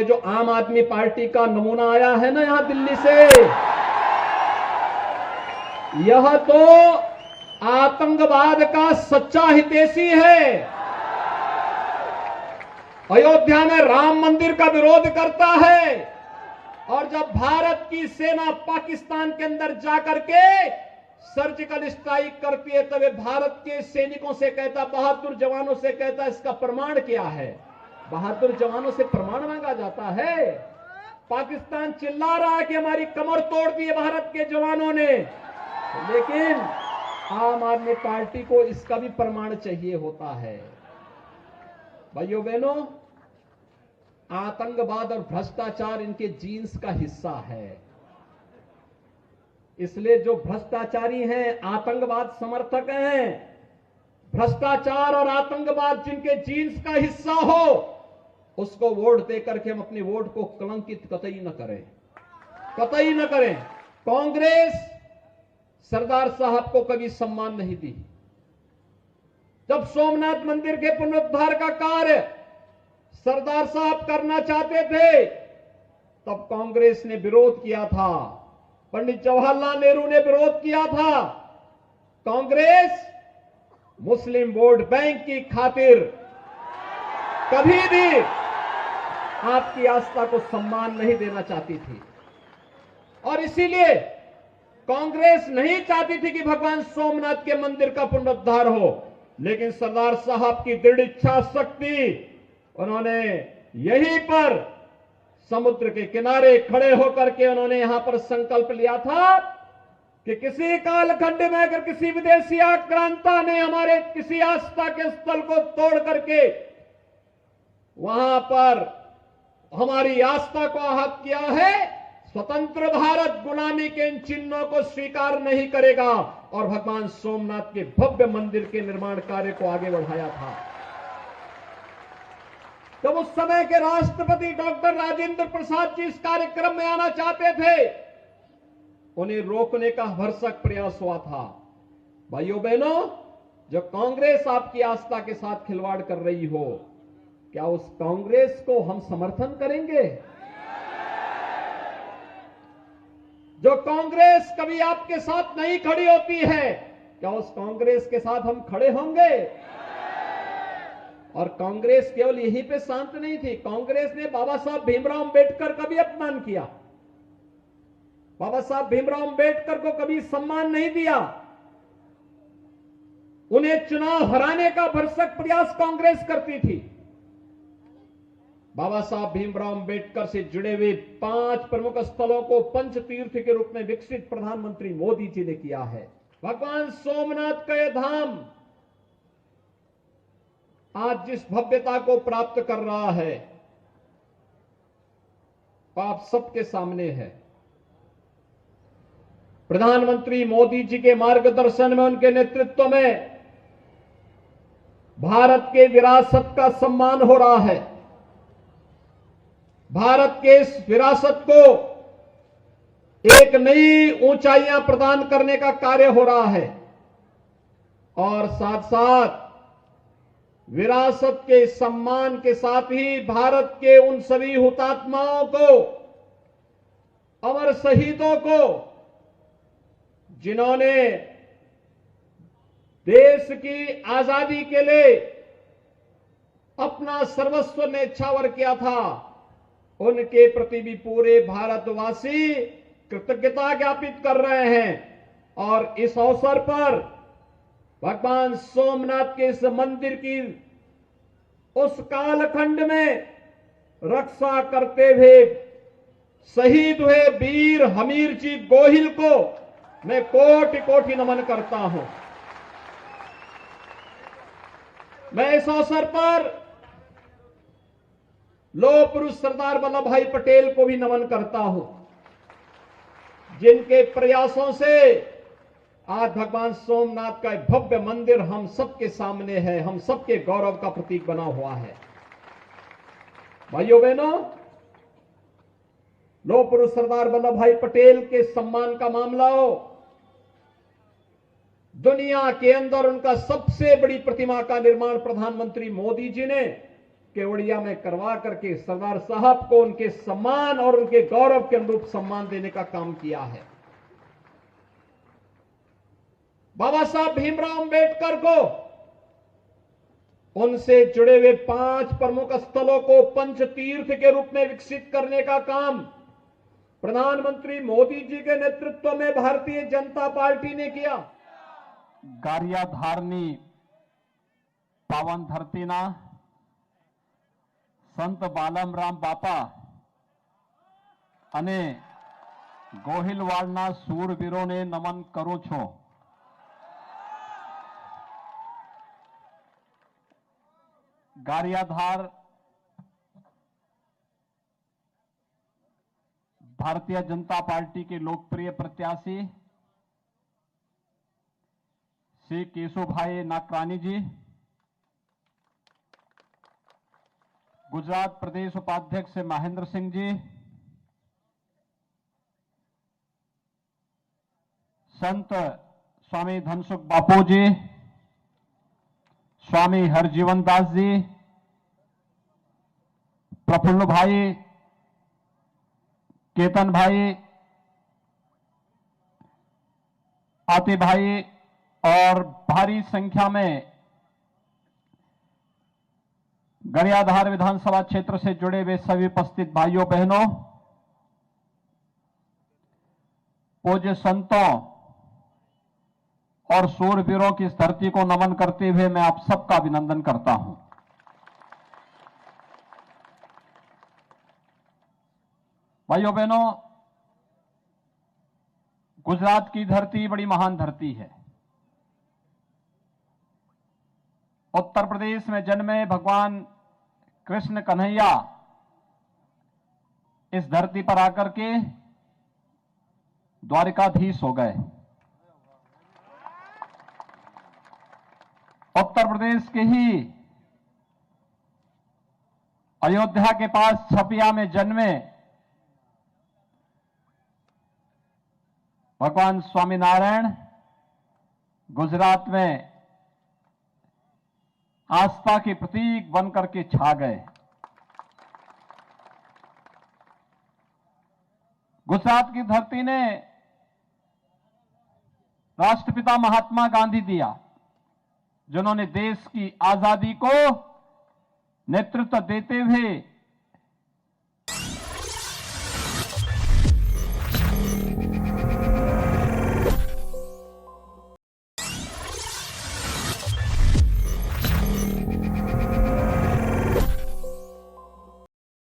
जो आम आदमी पार्टी का नमूना आया है ना यहां दिल्ली से, यह तो आतंकवाद का सच्चा हितैषी है। अयोध्या में राम मंदिर का विरोध करता है और जब भारत की सेना पाकिस्तान के अंदर जाकर के सर्जिकल स्ट्राइक करती है तब भारत के सैनिकों से कहता, बहादुर जवानों से कहता, इसका प्रमाण क्या है? बहादुर जवानों से प्रमाण मांगा जाता है। पाकिस्तान चिल्ला रहा है कि हमारी कमर तोड़ दी है भारत के जवानों ने, लेकिन आम आदमी पार्टी को इसका भी प्रमाण चाहिए होता है। भाइयों बहनों, आतंकवाद और भ्रष्टाचार इनके जीन्स का हिस्सा है। इसलिए जो भ्रष्टाचारी हैं, आतंकवाद समर्थक हैं, भ्रष्टाचार और आतंकवाद जिनके जीन्स का हिस्सा हो, उसको वोट देकर के हम अपने वोट को कलंकित कतई न करें, कतई न करें। कांग्रेस सरदार साहब को कभी सम्मान नहीं दी। जब सोमनाथ मंदिर के पुनरुद्धार का कार्य सरदार साहब करना चाहते थे तब कांग्रेस ने विरोध किया था, पंडित जवाहरलाल नेहरू ने विरोध किया था। कांग्रेस मुस्लिम वोट बैंक की खातिर कभी भी आपकी आस्था को सम्मान नहीं देना चाहती थी और इसीलिए कांग्रेस नहीं चाहती थी कि भगवान सोमनाथ के मंदिर का पुनरुद्धार हो, लेकिन सरदार साहब की दृढ़ इच्छा शक्ति, उन्होंने यहीं पर समुद्र के किनारे खड़े होकर के उन्होंने यहां पर संकल्प लिया था कि किसी कालखंड में अगर किसी विदेशी आक्रांता ने हमारे किसी आस्था के स्थल को तोड़ करके वहां पर हमारी आस्था को आहत किया है, स्वतंत्र भारत गुलामी के इन चिन्हों को स्वीकार नहीं करेगा और भगवान सोमनाथ के भव्य मंदिर के निर्माण कार्य को आगे बढ़ाया था। जब उस समय के राष्ट्रपति डॉक्टर राजेंद्र प्रसाद जी इस कार्यक्रम में आना चाहते थे, उन्हें रोकने का भरसक प्रयास हुआ था। भाइयों बहनों, जो कांग्रेस आपकी आस्था के साथ खिलवाड़ कर रही हो, क्या उस कांग्रेस को हम समर्थन करेंगे? जो कांग्रेस कभी आपके साथ नहीं खड़ी होती है, क्या उस कांग्रेस के साथ हम खड़े होंगे? और कांग्रेस केवल यहीं पे शांत नहीं थी, कांग्रेस ने बाबा साहब भीमराव अंबेडकर का भी अपमान किया, बाबा साहब भीमराव अंबेडकर को कभी सम्मान नहीं दिया। उन्हें चुनाव हराने का भरसक प्रयास कांग्रेस करती थी। बाबा साहब भीमराव अंबेडकर से जुड़े हुए 5 प्रमुख स्थलों को पंच तीर्थ के रूप में विकसित प्रधानमंत्री मोदी जी ने किया है। भगवान सोमनाथ का यह धाम आज जिस भव्यता को प्राप्त कर रहा है, आप सबके सामने है। प्रधानमंत्री मोदी जी के मार्गदर्शन में, उनके नेतृत्व में भारत के विरासत का सम्मान हो रहा है। भारत के इस विरासत को एक नई ऊंचाइयां प्रदान करने का कार्य हो रहा है और साथ साथ विरासत के सम्मान के साथ ही भारत के उन सभी हुतात्माओं को, अमर शहीदों को, जिन्होंने देश की आजादी के लिए अपना सर्वस्व न्यौछावर किया था, उनके प्रति भी पूरे भारतवासी कृतज्ञता ज्ञापित कर रहे हैं। और इस अवसर पर भगवान सोमनाथ के इस मंदिर की उस कालखंड में रक्षा करते हुए शहीद हुए वीर हमीर जी गोहिल को मैं कोटि कोटि नमन करता हूं। मैं इस अवसर पर लौह पुरुष सरदार वल्लभ भाई पटेल को भी नमन करता हूं, जिनके प्रयासों से आज भगवान सोमनाथ का एक भव्य मंदिर हम सबके सामने है, हम सबके गौरव का प्रतीक बना हुआ है। भाइयों बहनों, लौह पुरुष सरदार वल्लभ भाई पटेल के सम्मान का मामला हो, दुनिया के अंदर उनका सबसे बड़ी प्रतिमा का निर्माण प्रधानमंत्री मोदी जी ने केवड़िया में करवा करके सरदार साहब को उनके सम्मान और उनके गौरव के अनुरूप सम्मान देने का काम किया है। बाबा साहब भीमराव अंबेडकर को उनसे जुड़े हुए 5 प्रमुख स्थलों को पंच तीर्थ के रूप में विकसित करने का काम प्रधानमंत्री मोदी जी के नेतृत्व में भारतीय जनता पार्टी ने किया। गारियाधारनी पावन धरतीना संत बालमराम बापा અને ગોહિલવાડના શૂરવીરોને નમન કરું છું। गारियाधार भारतीय जनता पार्टी के लोकप्रिय प्रत्याशी श्री केशुभाई नाकरानी जी, गुजरात प्रदेश उपाध्यक्ष महेंद्र सिंह जी, संत स्वामी धनसुख बापू जी, स्वामी हरजीवन दास जी, प्रफुल्ल भाई, केतन भाई, आते भाई और भारी संख्या में गरियाधार विधानसभा क्षेत्र से जुड़े हुए सभी उपस्थित भाइयों बहनों, पूज्य संतों और शूरवीरों की इस धरती को नमन करते हुए मैं आप सबका अभिनंदन करता हूं। भाइयों बहनों, गुजरात की धरती बड़ी महान धरती है। उत्तर प्रदेश में जन्मे भगवान कृष्ण कन्हैया इस धरती पर आकर के द्वारिकाधीश हो गए। उत्तर प्रदेश के ही अयोध्या के पास छपिया में जन्मे भगवान स्वामीनारायण गुजरात में आस्था के प्रतीक बनकर के छा गए। गुजरात की धरती ने राष्ट्रपिता महात्मा गांधी दिया, जिन्होंने देश की आजादी को नेतृत्व देते हुए